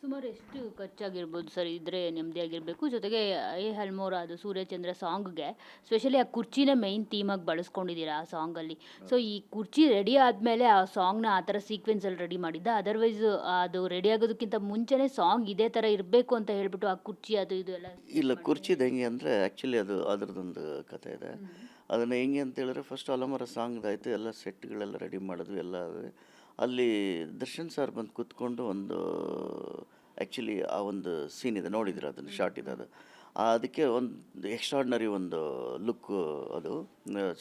ಸುಮಾರು ಎಷ್ಟು ಖರ್ಚಾಗಿರ್ಬೋದು ಸರ್? ಇದ್ರೆ ನೆಮ್ಮದಿಯಾಗಿರ್ಬೇಕು. ಜೊತೆಗೆ ಎ ಹಲ್ಮೋರ ಅದು ಸೂರ್ಯಚಂದ್ರ ಸಾಂಗ್‌ಗೆ ಸ್ಪೆಷಲಿ ಆ ಕುರ್ಚಿನೇ ಮೈನ್ ಥೀಮಾಗಿ ಬಳಸ್ಕೊಂಡಿದ್ದೀರಾ ಆ ಸಾಂಗಲ್ಲಿ. ಸೊ ಈ ಕುರ್ಚಿ ರೆಡಿ ಆದ್ಮೇಲೆ ಆ ಸಾಂಗ್‌ನ ಆ ಥರ ಸೀಕ್ವೆನ್ಸಲ್ಲಿ ರೆಡಿ ಮಾಡಿದ್ದಾ? ಅದರ್ವೈಸ್ ಅದು ರೆಡಿ ಆಗೋದಕ್ಕಿಂತ ಮುಂಚೆನೇ ಸಾಂಗ್ ಇದೇ ಥರ ಇರಬೇಕು ಅಂತ ಹೇಳ್ಬಿಟ್ಟು ಆ ಕುರ್ಚಿ ಅದು ಇದು ಎಲ್ಲ ಇಲ್ಲ, ಸೆಟ್ ಮಾಡಿದ್ದೀರಾ? ಕುರ್ಚಿದು ಹೆಂಗೆ ಅಂದರೆ ಆ್ಯಕ್ಚುಲಿ ಅದು ಅದ್ರದ್ದೊಂದು ಕಥೆ ಇದೆ. ಅದನ್ನು ಹೆಂಗೆ ಅಂತ ಹೇಳಿದ್ರೆ ಫಸ್ಟ್ ಅಲಮರ ಸಾಂಗ್ದಾಯಿತು, ಎಲ್ಲ ಸೆಟ್ಗಳೆಲ್ಲ ರೆಡಿ ಮಾಡಿದ್ವಿ ಎಲ್ಲ ಅದೇ. ಅಲ್ಲಿ ದರ್ಶನ್ ಸರ್ ಬಂದು ಕೂತ್ಕೊಂಡು ಒಂದು ಆ್ಯಕ್ಚುಲಿ ಆ ಒಂದು ಸೀನ್ ಇದೆ ನೋಡಿದ್ರೆ, ಅದನ್ನು ಶಾರ್ಟ್ ಇದೆ ಅದು. ಅದಕ್ಕೆ ಒಂದು ಎಕ್ಸ್ಟ್ರಾರ್ಡ್ನರಿ ಒಂದು ಲುಕ್ ಅದು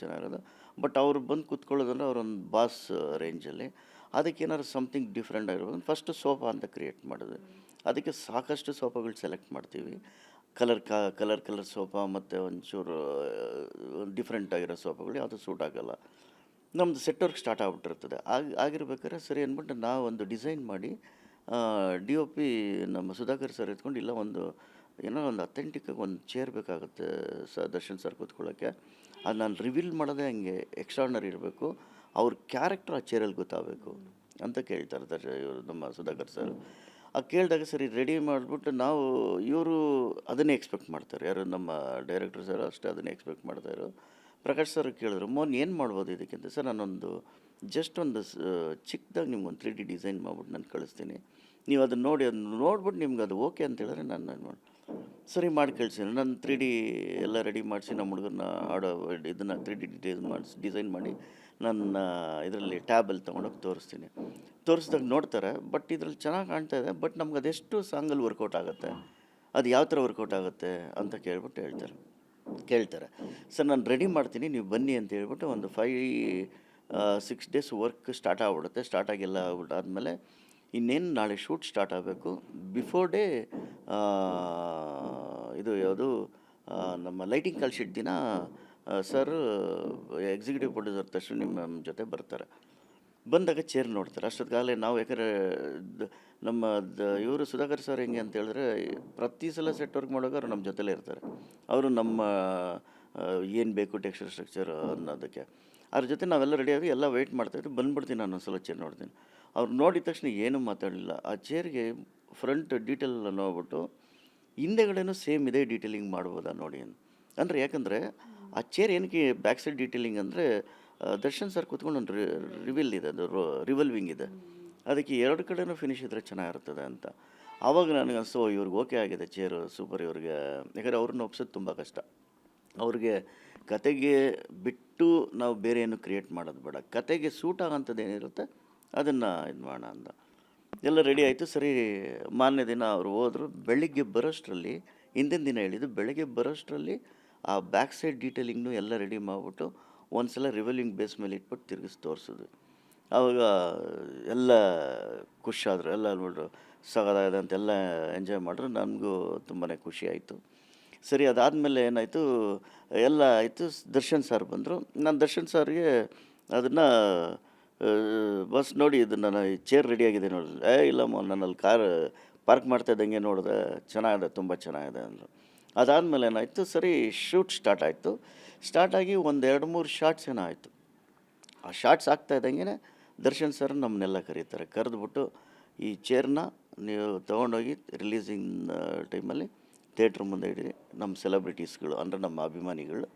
ಚೆನ್ನಾಗಿರೋದು. ಬಟ್ ಅವ್ರು ಬಂದು ಕೂತ್ಕೊಳ್ಳೋದಂದ್ರೆ ಅವರೊಂದು ಬಾಸ್ ರೇಂಜಲ್ಲಿ. ಅದಕ್ಕೆ ಏನಾದ್ರು ಸಮಥಿಂಗ್ ಡಿಫ್ರೆಂಟ್ ಆಗಿರ್ಬೋದು, ಫಸ್ಟು ಸೋಫಾ ಅಂತ ಕ್ರಿಯೇಟ್ ಮಾಡಿದ್ವಿ. ಅದಕ್ಕೆ ಸಾಕಷ್ಟು ಸೋಫಾಗಳು ಸೆಲೆಕ್ಟ್ ಮಾಡ್ತೀವಿ. ಕಲರ್ ಸೋಫಾ ಮತ್ತು ಒಂಚೂರು ಡಿಫ್ರೆಂಟ್ ಆಗಿರೋ ಸೋಫಾಗಳು ಯಾವುದು ಸೂಟ್ ಆಗೋಲ್ಲ. ನಮ್ಮದು ಸೆಟ್ ವರ್ಕ್ ಸ್ಟಾರ್ಟ್ ಆಗ್ಬಿಟ್ಟಿರ್ತದೆ. ಆಗಿರ್ಬೇಕಾದ್ರೆ ಸರಿ ಅಂದ್ಬಿಟ್ಟು ನಾವು ಒಂದು ಡಿಸೈನ್ ಮಾಡಿ ಡಿ ಒ ಪಿ ನಮ್ಮ ಸುಧಾಕರ್ ಸರ್ ಎತ್ಕೊಂಡು, ಇಲ್ಲ ಒಂದು ಏನೋ ಒಂದು ಅಥೆಂಟಿಕ್ಕಾಗಿ ಒಂದು ಚೇರ್ ಬೇಕಾಗುತ್ತೆ ದರ್ಶನ್ ಸರ್ ಕೂತ್ಕೊಳ್ಳೋಕ್ಕೆ. ಅದು ನಾನು ರಿವೀಲ್ ಮಾಡೋದೇ ಹಂಗೆ ಎಕ್ಸ್ಟ್ರಾರ್ಡ್ನರಿ ಇರಬೇಕು, ಅವ್ರ ಕ್ಯಾರೆಕ್ಟರ್ ಆ ಚೇರಲ್ಲಿ ಗೊತ್ತಾಗಬೇಕು ಅಂತ ಕೇಳ್ತಾರೆ ಇವರು ನಮ್ಮ ಸುಧಾಕರ್ ಸರ್. ಕೇಳಿದಾಗ ಸರಿ ರೆಡಿ ಮಾಡಿಬಿಟ್ಟು ನಾವು ಇವರು ಅದನ್ನೇ ಎಕ್ಸ್ಪೆಕ್ಟ್ ಮಾಡ್ತಾರೆ, ಯಾರು ನಮ್ಮ ಡೈರೆಕ್ಟರ್ ಸರ್ ಅಷ್ಟೇ ಅದನ್ನೇ ಎಕ್ಸ್ಪೆಕ್ಟ್ ಮಾಡ್ತಾಯಿದ್ರು. ಪ್ರಕಾಶ್ ಸರ್ ಕೇಳಿದ್ರು, ಮೋನ್ ಏನು ಮಾಡ್ಬೋದು ಇದಕ್ಕಿಂತ? ಸರ್ ನಾನೊಂದು ಜಸ್ಟ್ ಒಂದು ಚಿಕ್ಕದಾಗಿ ನಿಮ್ಗೊಂದು 3D ಡಿಸೈನ್ ಮಾಡ್ಬಿಟ್ಟು ನಾನು ಕಳಿಸ್ತೀನಿ, ನೀವು ಅದನ್ನು ನೋಡಿ, ಅದನ್ನ ನೋಡ್ಬಿಟ್ಟು ನಿಮ್ಗೆ ಅದು ಓಕೆ ಅಂತ ಹೇಳಿದ್ರೆ ನಾನು ಮಾಡಿ ಸರಿ ಮಾಡಿ ಕಳಿಸ್ತೀನಿ. ನಾನು 3D ಎಲ್ಲ ರೆಡಿ ಮಾಡಿಸಿ ನಮ್ಮ ಹುಡುಗರನ್ನ ಆಡೋ ಇದನ್ನು 3D ಡಿಸೈನ್ ಮಾಡಿ ನನ್ನ ಇದರಲ್ಲಿ ಟ್ಯಾಬಲ್ಲಿ ತೊಗೊಂಡೋಗಿ ತೋರಿಸ್ತೀನಿ. ತೋರಿಸ್ದಾಗ ನೋಡ್ತಾರೆ, ಬಟ್ ಇದ್ರಲ್ಲಿ ಚೆನ್ನಾಗಿ ಕಾಣ್ತಾ ಇದೆ, ಬಟ್ ನಮ್ಗೆ ಅದೆಷ್ಟು ಸಾಂಗಲ್ಲಿ ವರ್ಕೌಟ್ ಆಗುತ್ತೆ, ಅದು ಯಾವ ಥರ ವರ್ಕೌಟ್ ಆಗುತ್ತೆ ಅಂತ ಕೇಳ್ಬಿಟ್ಟು ಕೇಳ್ತಾರೆ. ಸರ್ ನಾನು ರೆಡಿ ಮಾಡ್ತೀನಿ, ನೀವು ಬನ್ನಿ ಅಂತ ಹೇಳ್ಬಿಟ್ಟು ಒಂದು 5-6 ಡೇಸ್ ವರ್ಕ್ ಸ್ಟಾರ್ಟ್ ಆಗ್ಬಿಡುತ್ತೆ. ಸ್ಟಾರ್ಟ್ ಆಗಿಲ್ಲ ಆದಮೇಲೆ ಇನ್ನೇನು ನಾಳೆ ಶೂಟ್ ಸ್ಟಾರ್ಟ್ ಆಗಬೇಕು. ಬಿಫೋರ್ ಡೇ ಇದು ಯಾವುದು ನಮ್ಮ ಲೈಟಿಂಗ್ ಕಾಲ್ ಶೀಟ್ ದಿನ ಸರ್ ಎಕ್ಸಿಕ್ಯೂಟಿವ್ ಪ್ರೊಡ್ಯೂಸರ್ ತಕ್ಷಣ ನಿಮ್ಮ ಜೊತೆ ಬರ್ತಾರೆ. ಬಂದಾಗ ಚೇರ್ ನೋಡ್ತಾರೆ. ಅಷ್ಟೊತ್ತಿಗಾಗಲೇ ನಾವು ಯಾಕಂದರೆ ನಮ್ಮ ಇವರು ಸುಧಾಕರ್ ಸರ್ ಹೆಂಗೆ ಅಂತ ಹೇಳಿದ್ರೆ, ಪ್ರತಿ ಸಲ ಸೆಟ್ ವರ್ಕ್ ಮಾಡುವಾಗ ಅವ್ರು ನಮ್ಮ ಜೊತೆಲೇ ಇರ್ತಾರೆ. ಅವರು ನಮ್ಮ ಏನು ಬೇಕು ಟೆಕ್ಸ್ಚರ್ ಸ್ಟ್ರಕ್ಚರ್ ಅನ್ನೋದಕ್ಕೆ ಅದ್ರ ಜೊತೆ ನಾವೆಲ್ಲ ರೆಡಿಯಾಗಿ ಎಲ್ಲ ವೆಯ್ಟ್ ಮಾಡ್ತಾಯಿದ್ವಿ. ಬಂದುಬಿಡ್ತೀನಿ ನಾನು ಒಂದ್ಸಲ ಚೇರ್ ನೋಡ್ತೀನಿ. ಅವ್ರು ನೋಡಿದ ತಕ್ಷಣ ಏನೂ ಮಾತಾಡಲಿಲ್ಲ. ಆ ಚೇರ್ಗೆ ಫ್ರಂಟ್ ಡೀಟೇಲ್ ನೋಡ್ಬಿಟ್ಟು ಹಿಂದೆಗಡೆನೂ ಸೇಮ್ ಇದೇ ಡೀಟೇಲಿಂಗ್ ಮಾಡ್ಬೋದಾ ನೋಡಿ ಅಂತ. ಅಂದರೆ ಯಾಕಂದರೆ ಆ ಚೇರ್ ಏನಕ್ಕೆ ಬ್ಯಾಕ್ ಸೈಡ್ ಡೀಟೇಲಿಂಗ್ ಅಂದರೆ, ದರ್ಶನ್ ಸರ್ ಕೂತ್ಕೊಂಡು ಒಂದು ರಿವಿಲ್ ಇದೆ, ಅದು ರಿವಲ್ವಿಂಗ್ ಇದೆ, ಅದಕ್ಕೆ ಎರಡು ಕಡೆನೂ ಫಿನಿಶ್ ಇದ್ದರೆ ಚೆನ್ನಾಗಿರ್ತದೆ ಅಂತ. ಆವಾಗ ನನಗೆ ಅನಿಸ್ತು, ಇವ್ರಿಗೆ ಓಕೆ ಆಗಿದೆ ಚೇರು, ಸೂಪರ್ ಇವ್ರಿಗೆ. ಯಾಕಂದರೆ ಅವ್ರನ್ನ ಒಪ್ಸೋದು ತುಂಬ ಕಷ್ಟ. ಅವ್ರಿಗೆ ಕತೆಗೆ ಬಿಟ್ಟು ನಾವು ಬೇರೆ ಏನು ಕ್ರಿಯೇಟ್ ಮಾಡೋದು ಬೇಡ, ಕತೆಗೆ ಸೂಟ್ ಆಗೋಂಥದ್ದು ಏನಿರುತ್ತೆ ಅದನ್ನು ಇದು ಮಾಡೋಣ ಅಂತ. ಎಲ್ಲ ರೆಡಿ ಆಯಿತು. ಸರಿ ಮಾರನೇ ದಿನ ಅವರು ಹೋದರು. ಬೆಳಿಗ್ಗೆ ಬರೋಷ್ಟರಲ್ಲಿ, ಹಿಂದಿನ ದಿನ ಹೇಳಿದ್ದು, ಬೆಳಗ್ಗೆ ಬರೋಷ್ಟರಲ್ಲಿ ಆ ಬ್ಯಾಕ್ ಸೈಡ್ ಡೀಟೇಲಿಂಗ್ನು ಎಲ್ಲ ರೆಡಿ ಮಾಡಿಬಿಟ್ಟು ಒಂದು ಸಲ ರಿವಲ್ವಿಂಗ್ ಬೇಸ್ ಮೇಲೆ ಇಟ್ಬಿಟ್ಟು ತಿರುಗಿಸಿ ತೋರಿಸಿದ್ವಿ. ಆವಾಗ ಎಲ್ಲ ಖುಷಿಯಾದರು, ಎಲ್ಲ ನೋಡ್ರು ಸಗದಾಗಿದೆ ಅಂತೆಲ್ಲ ಎಂಜಾಯ್ ಮಾಡಿದ್ರು. ನನಗೂ ತುಂಬಾ ಖುಷಿ ಆಯಿತು. ಸರಿ ಅದಾದಮೇಲೆ ಏನಾಯಿತು, ಎಲ್ಲ ಆಯಿತು. ದರ್ಶನ್ ಸರ್ ಬಂದರು. ನಾನು ದರ್ಶನ್ ಸರ್ಗೆ ಅದನ್ನು ಬಸ್ ನೋಡಿ, ಇದು ನನ್ನ ಚೇರ್ ರೆಡಿಯಾಗಿದೆ ನೋಡಿ, ಇಲ್ಲಮ್ಮ ನಾನು ಅಲ್ಲಿ ಕಾರ್ ಪಾರ್ಕ್ ಮಾಡ್ತಾ ಇದ್ದಂಗೆ ನೋಡಿದೆ, ಚೆನ್ನಾಗಿದೆ, ತುಂಬ ಚೆನ್ನಾಗಿದೆ ಅಂದರು. ಅದಾದಮೇಲೆ ಏನಾಯಿತು, ಸರಿ ಶೂಟ್ ಸ್ಟಾರ್ಟ್ ಆಯಿತು. ಸ್ಟಾರ್ಟಾಗಿ ಒಂದು 2-3 ಶಾರ್ಟ್ಸ್ ಏನೋ ಆಯಿತು. ಆ ಶಾರ್ಟ್ಸ್ ಆಗ್ತಾ ಇದ್ದಂಗೆ ದರ್ಶನ್ ಸರ್ ನಮ್ಮನ್ನೆಲ್ಲ ಕರೀತಾರೆ. ಕರೆದ್ಬಿಟ್ಟು, ಈ ಚೇರ್ನ ನೀವು ತೊಗೊಂಡೋಗಿ ರಿಲೀಸಿಂಗ್ ಟೈಮಲ್ಲಿ ಥಿಯೇಟ್ರ್ ಮುಂದೆ ಇಡಿರಿ, ನಮ್ಮ ಸೆಲೆಬ್ರಿಟೀಸ್ಗಳು ಅಂದರೆ ನಮ್ಮ ಅಭಿಮಾನಿಗಳು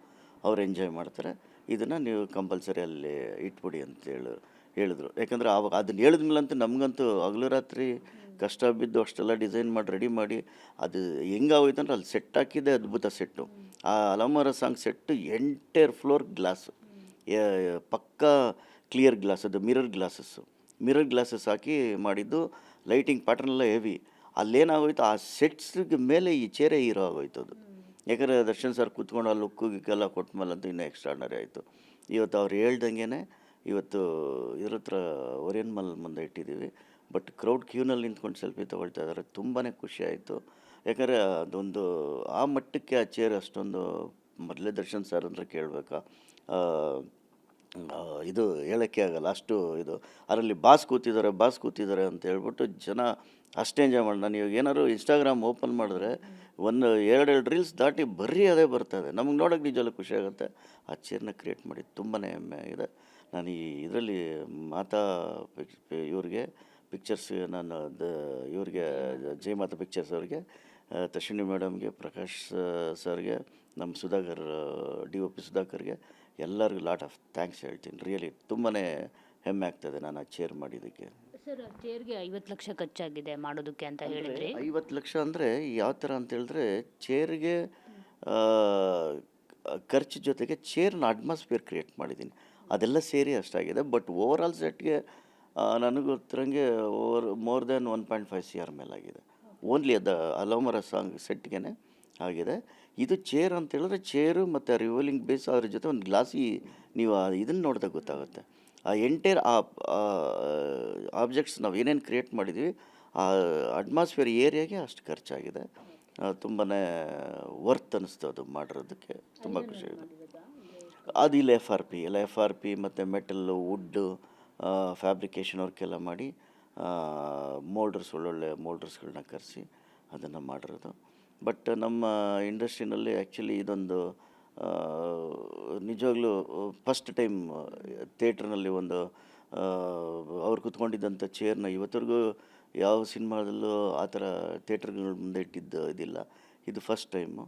ಅವ್ರು ಎಂಜಾಯ್ ಮಾಡ್ತಾರೆ, ಇದನ್ನು ನೀವು ಕಂಪಲ್ಸರಿ ಅಲ್ಲಿ ಇಟ್ಬಿಡಿ ಅಂತ ಹೇಳಿದ್ರು. ಯಾಕಂದರೆ ಆವಾಗ ಅದನ್ನು ಹೇಳಿದ್ಮೇಲಂತೂ ನಮಗಂತೂ ಹಗಲು ರಾತ್ರಿ ಕಷ್ಟ ಬಿದ್ದು ಅಷ್ಟೆಲ್ಲ ಡಿಸೈನ್ ಮಾಡಿ ರೆಡಿ ಮಾಡಿ, ಅದು ಹೆಂಗಾಗೋಯ್ತು ಅಂದರೆ ಅಲ್ಲಿ ಸೆಟ್ ಹಾಕಿದ್ದೆ ಅದ್ಭುತ ಸೆಟ್ಟು. ಆ Alamara song set entire floor glass, ಪಕ್ಕಾ ಕ್ಲಿಯರ್ ಗ್ಲಾಸ್, ಅದು ಮಿರರ್ ಗ್ಲಾಸಸ್ ಹಾಕಿ ಮಾಡಿದ್ದು. Lighting ಪ್ಯಾಟರ್ನೆಲ್ಲ heavy. ಅಲ್ಲೇನಾಗೋಯ್ತು, ಆ ಸೆಟ್ಸ್ಗೆ ಮೇಲೆ ಈ ಚೇರೇ ಹೀರೋ ಆಗೋಯ್ತು ಅದು. ಯಾಕಂದರೆ ದರ್ಶನ್ ಸರ್ ಕೂತ್ಕೊಂಡು ಆ ಲುಕ್ಕು ಗಿಕ್ಕೆಲ್ಲ ಕೊಟ್ಟ ಮೇಲಂತೂ ಇನ್ನೂ ಎಕ್ಸ್ಟ್ರಾರ್ಡ್ನರಿ ಆಯಿತು. ಇವತ್ತು ಅವ್ರು ಹೇಳ್ದಂಗೆ ಇವತ್ತು ಇದ್ರ ಹತ್ರ ಒರಿಯನ್ ಮಾಲ್ ಮುಂದೆ ಇಟ್ಟಿದ್ದೀವಿ. ಬಟ್ ಕ್ರೌಡ್ ಕ್ಯೂನಲ್ಲಿ ನಿಂತ್ಕೊಂಡು ಸೆಲ್ಫಿ ತೊಗೊಳ್ತಾ ಇದ್ದಾರೆ. ತುಂಬಾ ಖುಷಿ ಆಯಿತು. ಯಾಕಂದರೆ ಅದೊಂದು ಆ ಮಟ್ಟಕ್ಕೆ ಆ ಚೇರ್ ಅಷ್ಟೊಂದು, ಮೊದಲೇ ದರ್ಶನ್ ಸರ್ ಅಂದರೆ ಕೇಳಬೇಕಾ, ಇದು ಹೇಳೋಕ್ಕೆ ಆಗಲ್ಲ ಅಷ್ಟು ಇದು. ಅದರಲ್ಲಿ ಬಾಸ್ ಕೂತಿದ್ದಾರೆ ಅಂತ ಹೇಳ್ಬಿಟ್ಟು ಜನ ಅಷ್ಟು ಎಂಜಾಯ್ ಮಾಡಿ. ನಾನು ಇವಾಗ ಏನಾದ್ರು ಇನ್ಸ್ಟಾಗ್ರಾಮ್ ಓಪನ್ ಮಾಡಿದ್ರೆ ಒಂದು 2 ರೀಲ್ಸ್ ದಾಟಿ ಬರೀ ಅದೇ ಬರ್ತದೆ. ನಮಗೆ ನೋಡೋಕ್ಕೆ ನಿಜವಲ್ಲೂ ಖುಷಿ ಆಗುತ್ತೆ. ಆ ಚೇರ್ನ ಕ್ರಿಯೇಟ್ ಮಾಡಿ ತುಂಬಾ ಹೆಮ್ಮೆ ಆಗಿದೆ. ನಾನು ಈ ಇದರಲ್ಲಿ ಇವ್ರಿಗೆ ಪಿಕ್ಚರ್ಸ್ ನಾನು ಇವ್ರಿಗೆ ಜಯಮಾತಾ ಪಿಕ್ಚರ್ಸ್ ಅವ್ರಿಗೆ, ತಶ್ವಿನಿ ಮೇಡಮ್ಗೆ, ಪ್ರಕಾಶ್ ಸರ್ಗೆ, ನಮ್ಮ ಸುಧಾಕರ್ DOP ಸುಧಾಕರ್ಗೆ ಎಲ್ಲರಿಗೂ ಲಾಟ್ ಆಫ್ ಥ್ಯಾಂಕ್ಸ್ ಹೇಳ್ತೀನಿ. ರಿಯಲಿ ತುಂಬಾ ಹೆಮ್ಮೆ ಆಗ್ತದೆ ನಾನು ಆ ಚೇರ್ ಮಾಡಿದ್ದಕ್ಕೆ. ಸರ್ ಚೇರ್ಗೆ 50 ಲಕ್ಷ ಖರ್ಚಾಗಿದೆ ಮಾಡೋದಕ್ಕೆ ಅಂತ ಹೇಳಿದ್ರಿ. 50 ಲಕ್ಷ ಅಂದರೆ ಯಾವ ಥರ ಅಂತ ಹೇಳಿದ್ರೆ, ಚೇರ್ಗೆ ಖರ್ಚು ಜೊತೆಗೆ ಚೇರ್ನ ಅಟ್ಮಾಸ್ಫಿಯರ್ ಕ್ರಿಯೇಟ್ ಮಾಡಿದ್ದೀನಿ, ಅದೆಲ್ಲ ಸೇರಿ ಅಷ್ಟಾಗಿದೆ. ಬಟ್ ಓವರ್ ಆಲ್ ಸೆಟ್ಗೆ ನನಗೆ ಗೊತ್ತಿರಂಗೆ ಮೋರ್ ದೆನ್ 1.5 CR ಮೇಲಾಗಿದೆ. ಓನ್ಲಿ ಅದು ಅಲೋಮರ ಸಾಂಗ್ ಸೆಟ್ಗೆ ಆಗಿದೆ. ಇದು ಚೇರ್ ಅಂತ ಹೇಳಿದ್ರೆ ಚೇರು ಮತ್ತು ರಿವೋಲಿಂಗ್ ಬೇಸ್, ಅದ್ರ ಜೊತೆ ಒಂದು ಗ್ಲಾಸಿ ನೀವು ಇದನ್ನು ನೋಡಿದಾಗ ಗೊತ್ತಾಗುತ್ತೆ. ಆ ಎಂಟೈರ್ ಆಬ್ಜೆಕ್ಟ್ಸ್ ನಾವು ಏನೇನು ಕ್ರಿಯೇಟ್ ಮಾಡಿದ್ವಿ ಆ ಅಟ್ಮಾಸ್ಫಿಯರ್ ಏರಿಯಾಗೆ ಅಷ್ಟು ಖರ್ಚಾಗಿದೆ. ತುಂಬಾ ವರ್ತ್ ಅನ್ನಿಸ್ತು ಅದು ಮಾಡಿರೋದಕ್ಕೆ, ತುಂಬ ಖುಷಿಯಾಗಿದೆ. ಅದು ಇಲ್ಲ FRP ಮತ್ತು ಮೆಟಲ್ಲು, ವುಡ್ಡು, ಫ್ಯಾಬ್ರಿಕೇಷನ್ ವರ್ಕೆಲ್ಲ ಮಾಡಿ ಒಳ್ಳೊಳ್ಳೆ ಮೋಲ್ಡರ್ಸ್ಗಳನ್ನ ಕರೆಸಿ ಅದನ್ನು ಮಾಡಿರೋದು. ಬಟ್ ನಮ್ಮ ಇಂಡಸ್ಟ್ರಿನಲ್ಲಿ ಆ್ಯಕ್ಚುಲಿ ಇದೊಂದು ನಿಜವಾಗ್ಲೂ ಫಸ್ಟ್ ಟೈಮ್ ಥಿಯೇಟ್ರ್ನಲ್ಲಿ ಒಂದು ಅವ್ರು ಕೂತ್ಕೊಂಡಿದ್ದಂಥ ಚೇರ್ನ ಇವತ್ತರೆಗೂ ಯಾವ ಸಿನಿಮಾದಲ್ಲೂ ಆ ಥರ ಥಿಯೇಟ್ರ್ಗಳ ಮುಂದೆ ಇದಿಲ್ಲ. ಇದು ಫಸ್ಟ್ ಟೈಮು.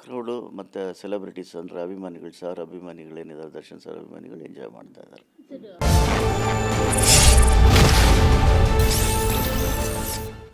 ಕ್ರೌಡು ಮತ್ತು ಸೆಲೆಬ್ರಿಟೀಸ್ ಅಂದರೆ ಅಭಿಮಾನಿಗಳು, ಸರ್ ಅಭಿಮಾನಿಗಳೇನಿದ್ದಾರೆ, ದರ್ಶನ್ ಸರ್ ಅಭಿಮಾನಿಗಳು ಎಂಜಾಯ್ ಮಾಡ್ತಾ ಇದ್ದಾರೆ.